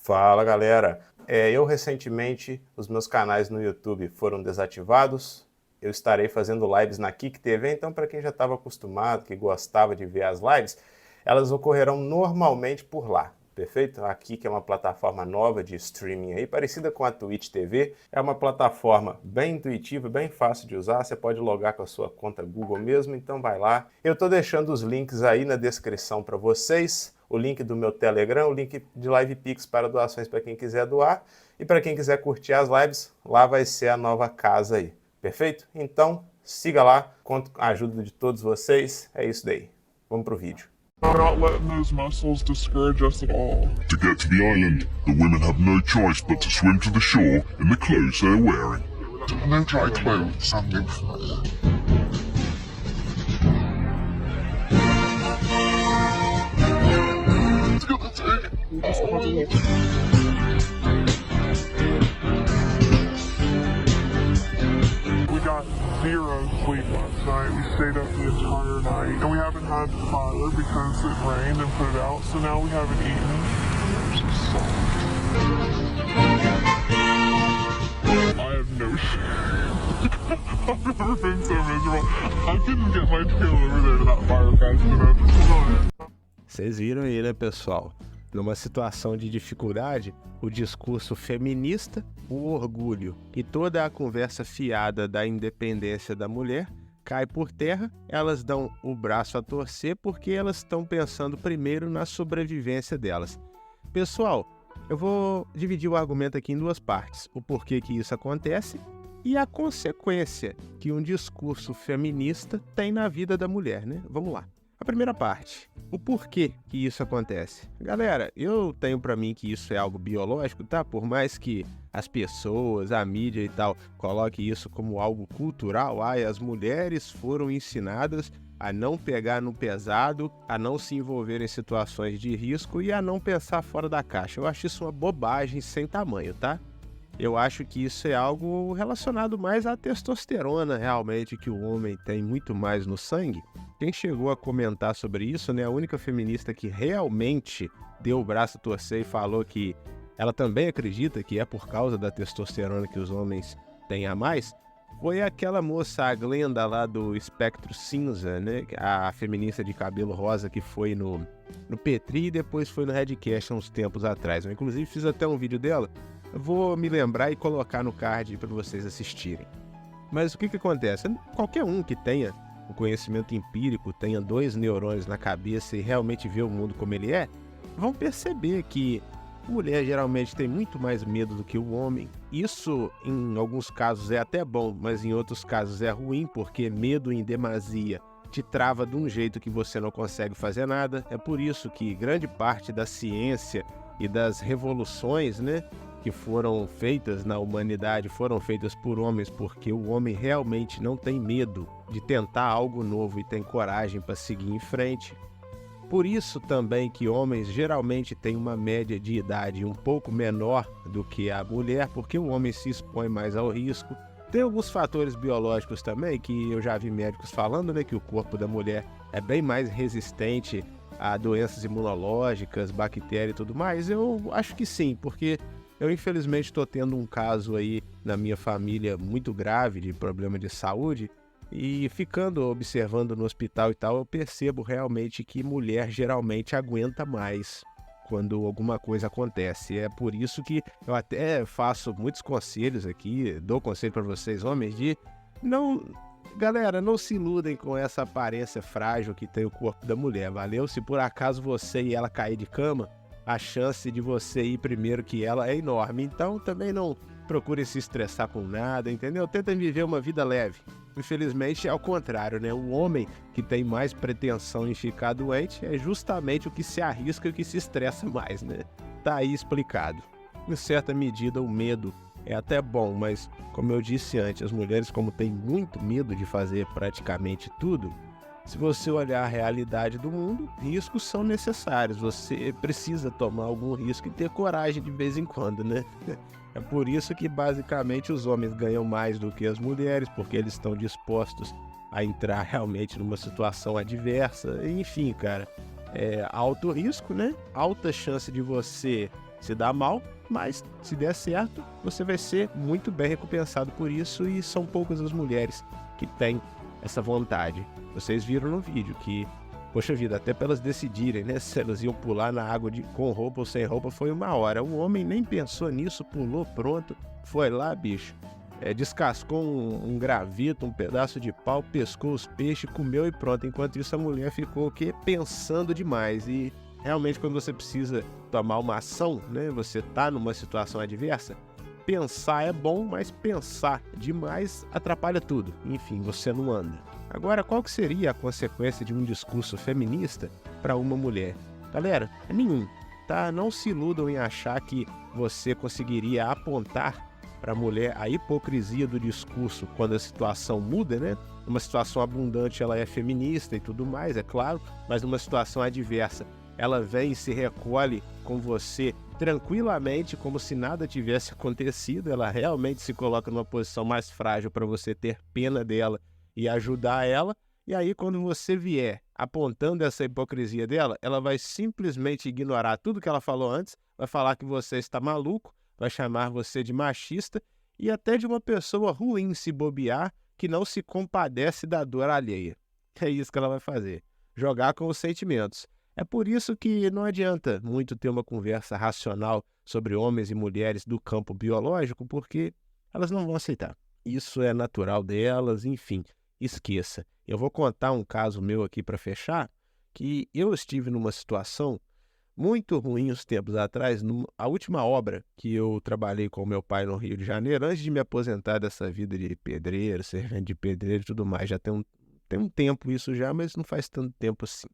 Fala galera, eu recentemente, os meus canais no YouTube foram desativados, eu estarei fazendo lives na Kick TV, então para quem já estava acostumado, que gostava de ver as lives, elas ocorrerão normalmente por lá, perfeito? A Kick é uma plataforma nova de streaming aí, parecida com a Twitch TV, é uma plataforma bem intuitiva, bem fácil de usar, você pode logar com a sua conta Google mesmo, então vai lá. Eu estou deixando os links aí na descrição para vocês, o link do meu Telegram, o link de LivePix para doações para quem quiser doar, e para quem quiser curtir as lives, lá vai ser a nova casa aí, perfeito? Então, siga lá, conto com a ajuda de todos vocês, é isso daí. Vamos pro vídeo. We're not letting those muscles discourage us at all. To get to the island, the women have no choice but to swim to the shore in the clothes they're wearing. No dry clothes on your floor. We got 0 sleep last night. We stayed up the entire night. And we haven't had fire because it rained and put it out, so now we haven't eaten. I'm so sorry. I have no shame. I've never been so miserable. I couldn't get my tail over there to that fire fast enough. Come on. Vocês viram aí, né, pessoal? Numa situação de dificuldade, o discurso feminista, o orgulho e toda a conversa fiada da independência da mulher cai por terra, elas dão o braço a torcer porque elas estão pensando primeiro na sobrevivência delas. Pessoal, eu vou dividir o argumento aqui em duas partes, o porquê que isso acontece e a consequência que um discurso feminista tem na vida da mulher, né? Vamos lá. A primeira parte, o porquê que isso acontece. Galera, eu tenho pra mim que isso é algo biológico, tá? Por mais que as pessoas, a mídia e tal, coloquem isso como algo cultural, as mulheres foram ensinadas a não pegar no pesado, a não se envolver em situações de risco e a não pensar fora da caixa. Eu acho isso uma bobagem sem tamanho, tá? Eu acho que isso é algo relacionado mais à testosterona, realmente, que o homem tem muito mais no sangue. Quem chegou a comentar sobre isso, né, a única feminista que realmente deu o braço a torcer e falou que ela também acredita que é por causa da testosterona que os homens têm a mais, foi aquela moça, a Glenda lá do Espectro Cinza, né, a feminista de cabelo rosa que foi no Petri e depois foi no Redcast há uns tempos atrás. Eu, inclusive, fiz até um vídeo dela. Vou me lembrar e colocar no card para vocês assistirem. Mas o que acontece? Qualquer um que tenha um conhecimento empírico, tenha 2 neurônios na cabeça e realmente vê o mundo como ele é, vão perceber que a mulher geralmente tem muito mais medo do que o homem. Isso, em alguns casos, é até bom, mas em outros casos é ruim, porque medo em demasia te trava de um jeito que você não consegue fazer nada. É por isso que grande parte da ciência e das revoluções, né, que foram feitas na humanidade foram feitas por homens, porque o homem realmente não tem medo de tentar algo novo e tem coragem para seguir em frente. Por isso também que homens geralmente têm uma média de idade um pouco menor do que a mulher, porque o homem se expõe mais ao risco. Tem alguns fatores biológicos também, que eu já vi médicos falando, né, que o corpo da mulher é bem mais resistente a doenças imunológicas, bactérias e tudo mais. Eu acho que sim, porque eu infelizmente estou tendo um caso aí na minha família muito grave de problema de saúde e ficando observando no hospital e tal, eu percebo realmente que mulher geralmente aguenta mais quando alguma coisa acontece. É por isso que eu até faço muitos conselhos aqui, dou conselho para vocês homens de não... Galera, não se iludem com essa aparência frágil que tem o corpo da mulher, valeu? Se por acaso você e ela cair de cama, a chance de você ir primeiro que ela é enorme. Então também não procure se estressar com nada, entendeu? Tenta viver uma vida leve. Infelizmente é ao contrário, né? O homem que tem mais pretensão em ficar doente é justamente o que se arrisca e o que se estressa mais, né? Tá aí explicado. Em certa medida o medo é até bom, mas como eu disse antes, as mulheres, como têm muito medo de fazer praticamente tudo, se você olhar a realidade do mundo, riscos são necessários. Você precisa tomar algum risco e ter coragem de vez em quando, né? É por isso que basicamente os homens ganham mais do que as mulheres, porque eles estão dispostos a entrar realmente numa situação adversa. Enfim, cara, é alto risco, né? Alta chance de você se dá mal, mas se der certo, você vai ser muito bem recompensado por isso, e são poucas as mulheres que têm essa vontade. Vocês viram no vídeo que, poxa vida, até para elas decidirem, né, se elas iam pular na água com roupa ou sem roupa, foi 1 hora. O homem nem pensou nisso, pulou, pronto, foi lá, bicho. Descascou um graveto, um pedaço de pau, pescou os peixes, comeu e pronto. Enquanto isso, a mulher ficou o quê? Pensando demais. E realmente, quando você precisa tomar uma ação, né, você tá numa situação adversa, pensar é bom, mas pensar demais atrapalha tudo. Enfim, você não anda. Agora, qual que seria a consequência de um discurso feminista para uma mulher? Galera, é nenhum, tá? Não se iludam em achar que você conseguiria apontar para a mulher a hipocrisia do discurso quando a situação muda, né? Numa situação abundante ela é feminista e tudo mais, é claro, mas numa situação adversa ela vem e se recolhe com você tranquilamente, como se nada tivesse acontecido. Ela realmente se coloca numa posição mais frágil para você ter pena dela e ajudar ela. E aí, quando você vier apontando essa hipocrisia dela, ela vai simplesmente ignorar tudo que ela falou antes, vai falar que você está maluco, vai chamar você de machista e até de uma pessoa ruim, se bobear, que não se compadece da dor alheia. É isso que ela vai fazer, jogar com os sentimentos. É por isso que não adianta muito ter uma conversa racional sobre homens e mulheres do campo biológico, porque elas não vão aceitar. Isso é natural delas, enfim, esqueça. Eu vou contar um caso meu aqui para fechar, que eu estive numa situação muito ruim uns tempos atrás. A última obra que eu trabalhei com meu pai no Rio de Janeiro, antes de me aposentar dessa vida de pedreiro, servente de pedreiro e tudo mais, já tem um tempo isso já, mas não faz tanto tempo assim.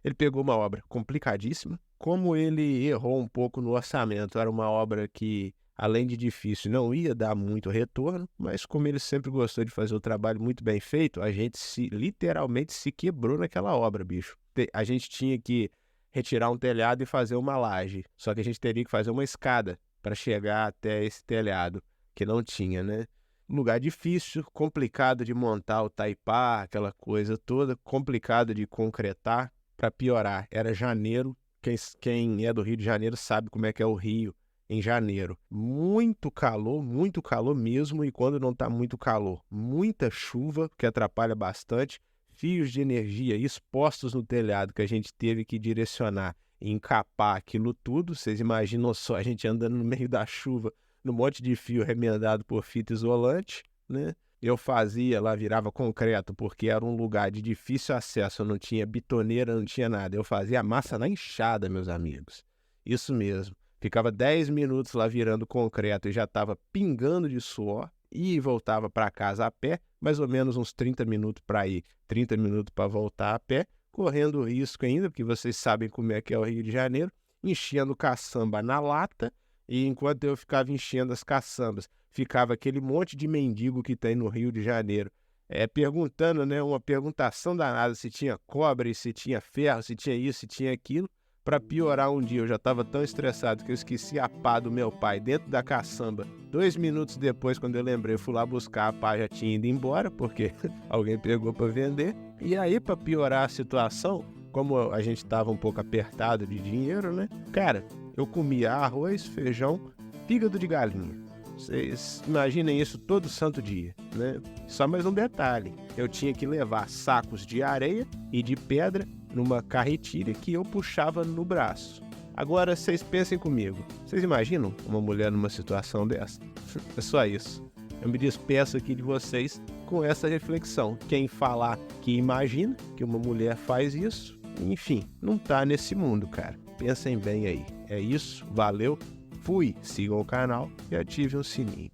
Ele pegou uma obra complicadíssima, como ele errou um pouco no orçamento, era uma obra que, além de difícil, não ia dar muito retorno, mas como ele sempre gostou de fazer o trabalho muito bem feito, a gente literalmente se quebrou naquela obra, bicho. A gente tinha que retirar um telhado e fazer uma laje, só que a gente teria que fazer uma escada para chegar até esse telhado, que não tinha, né? Um lugar difícil, complicado de montar o taipá, aquela coisa toda, complicado de concretar. Para piorar, era janeiro, quem é do Rio de Janeiro sabe como é que é o Rio em janeiro. Muito calor mesmo, e quando não está muito calor, muita chuva, que atrapalha bastante, fios de energia expostos no telhado que a gente teve que direcionar e encapar aquilo tudo. Vocês imaginam só a gente andando no meio da chuva, num monte de fio remendado por fita isolante, né? Eu fazia lá, virava concreto, porque era um lugar de difícil acesso, não tinha bitoneira, não tinha nada. Eu fazia a massa na enxada, meus amigos. Isso mesmo. Ficava 10 minutos lá virando concreto e já estava pingando de suor, e voltava para casa a pé, mais ou menos uns 30 minutos para ir, 30 minutos para voltar a pé, correndo risco ainda, porque vocês sabem como é que é o Rio de Janeiro, enchendo caçamba na lata. E enquanto eu ficava enchendo as caçambas, ficava aquele monte de mendigo que tem no Rio de Janeiro, perguntando, né, uma perguntação danada, se tinha cobre, se tinha ferro, se tinha isso, se tinha aquilo. Para piorar, um dia eu já estava tão estressado que eu esqueci a pá do meu pai dentro da caçamba. 2 minutos depois, quando eu lembrei, eu fui lá buscar, a pá já tinha ido embora, porque alguém pegou para vender. E aí, para piorar a situação, como a gente estava um pouco apertado de dinheiro, né, cara, eu comia arroz, feijão, fígado de galinha. Vocês imaginem isso todo santo dia, né? Só mais um detalhe, eu tinha que levar sacos de areia e de pedra numa carretilha que eu puxava no braço. Agora, vocês pensem comigo, vocês imaginam uma mulher numa situação dessa? É só isso. Eu me despeço aqui de vocês com essa reflexão. Quem falar que imagina que uma mulher faz isso, enfim, não tá nesse mundo, cara. Pensem bem aí. É isso, valeu, fui, sigam o canal e ativem o sininho.